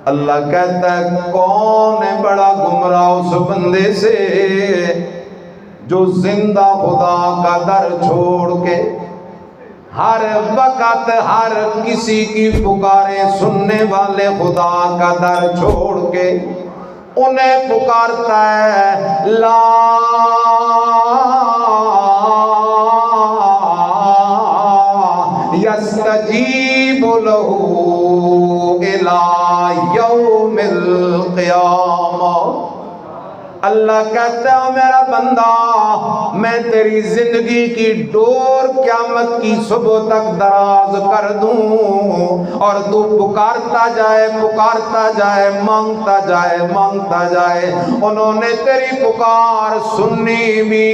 اللہ کہتا ہے کون ہے بڑا گمراہ اس بندے سے جو زندہ خدا کا در چھوڑ کے ہر وقت ہر کسی کی پکاریں سننے والے خدا کا در چھوڑ کے انہیں پکارتا ہے لا یستجیب لہ الی یوم القیامہ۔ اللہ کہتا ہے میرا بندہ میں تیری زندگی کی ڈور قیامت کی صبح تک دراز کر دوں اور تو پکارتا جائے مانگتا جائے۔ انہوں نے تیری پکار سننی بھی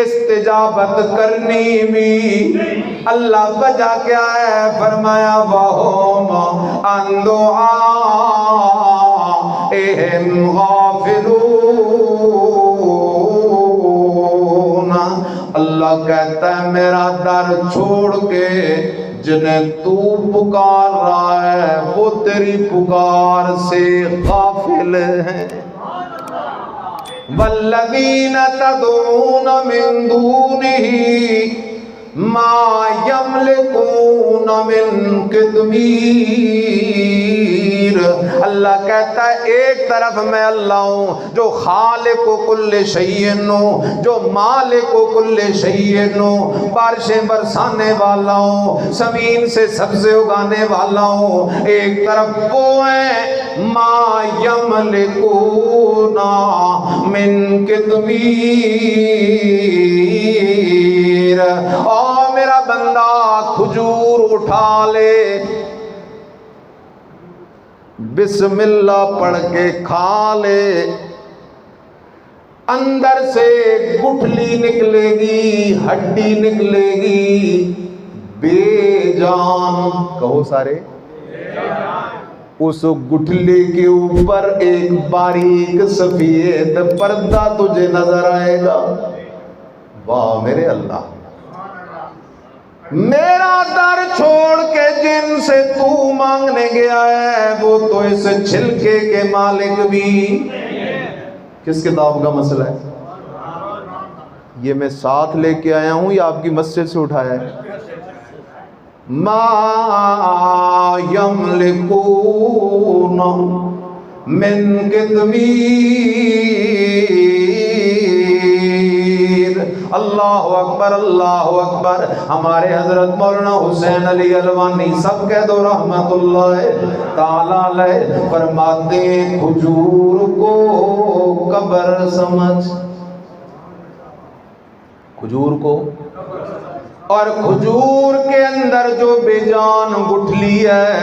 استجابت کرنی بھی۔ اللہ وجہ کیا ہے؟ فرمایا وَهُمْ عَنْ دُعَائِهِمْ غَافِلُونَ۔ اللہ کہتا ہے میرا در چھوڑ کے جنہیں تو پکار رہا ہے وہ تیری پکار سے غافل ہیں۔ والذین تدعون من دونہ ما یملکون من قطمیر۔ اللہ کہتا ہے ایک طرف میں اللہ ہوں جو خالق و کل شیء ہوں، جو مالک و کل شیء ہوں، بارشیں برسانے والا ہوں، زمین سے سبزے اگانے والا ہوں۔ ایک طرف وہ ہیں ما یملکون من قطمیر۔ او میرا بندہ کھجور اٹھا لے، بسم اللہ پڑھ کے کھا لے، اندر سے گٹھلی نکلے گی، ہڈی نکلے گی، بے جان۔ کہو سارے اس گٹھلی کے اوپر ایک باریک سفید پردہ تجھے نظر آئے گا۔ واہ میرے اللہ، میرا در چھوڑ کے جن سے تو مانگنے گیا ہے وہ تو اس چھلکے کے مالک بھی۔ کس کتاب کا مسئلہ ہے یہ؟ میں ساتھ لے کے آیا ہوں یا آپ کی مسجد سے اٹھایا ہے؟ ما یملکون من قطمیر۔ اللہ اکبر اللہ اکبر۔ ہمارے حضرت مولانا حسین علی الوانی سب کہہ دو رحمت اللہ تعالی علیہ فرماتے ہیں کھجور کو قبر سمجھ، کھجور کو، اور کھجور کے اندر جو بے جان گٹھلی ہے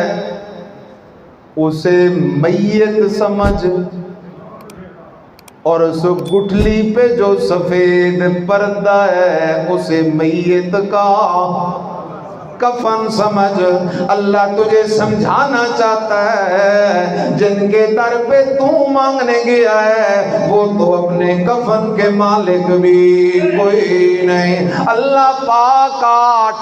اسے میت سمجھ، اور اس گٹھلی پہ جو سفید پردہ ہے اسے میت کا کفن سمجھ۔ اللہ تجھے سمجھانا چاہتا ہے جن کے در پہ تو مانگنے گیا ہے وہ تو اپنے کفن کے مالک بھی کوئی نہیں۔ اللہ پاک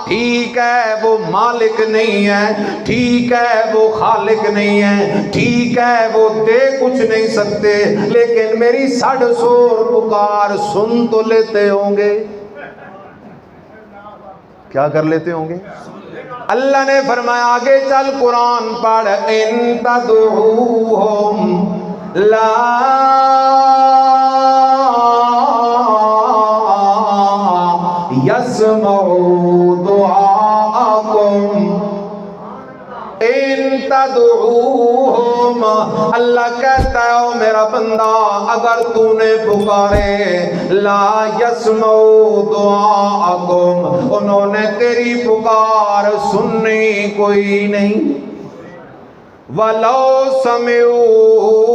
ٹھیک ہے وہ مالک نہیں ہے، ٹھیک ہے وہ خالق نہیں ہے، ٹھیک ہے وہ دے کچھ نہیں سکتے، لیکن میری سڑ سور پکار سن تو لیتے ہوں گے۔ کیا کر لیتے ہوں گے؟ اللہ نے فرمایا آگے چل قرآن پڑھ، ان تدعوہم لا يسمعوا دعاءكم ان تدعوہم۔ اللہ کہتا ہے او میرا بندہ اگر تو نے پکارے لا یسمعوا دعاءکم، انہوں نے تیری پکار سننی کوئی نہیں۔ وَلَوْ سَمِعُوا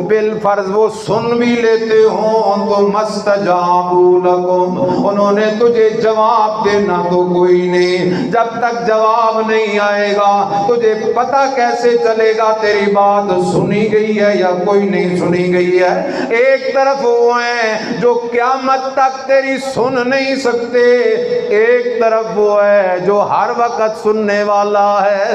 بالفرض وہ سن بھی لیتے ہوں تو مَسْتَجَابُوا لَكُمْ، انہوں نے تجھے جواب دینا تو کوئی نہیں۔ جب تک جواب نہیں آئے گا تجھے پتہ کیسے چلے گا تیری بات سنی گئی ہے یا کوئی نہیں سنی گئی ہے؟ ایک طرف وہ ہیں جو قیامت تک تیری سن نہیں سکتے، ایک طرف وہ ہے جو ہر وقت سننے والا ہے۔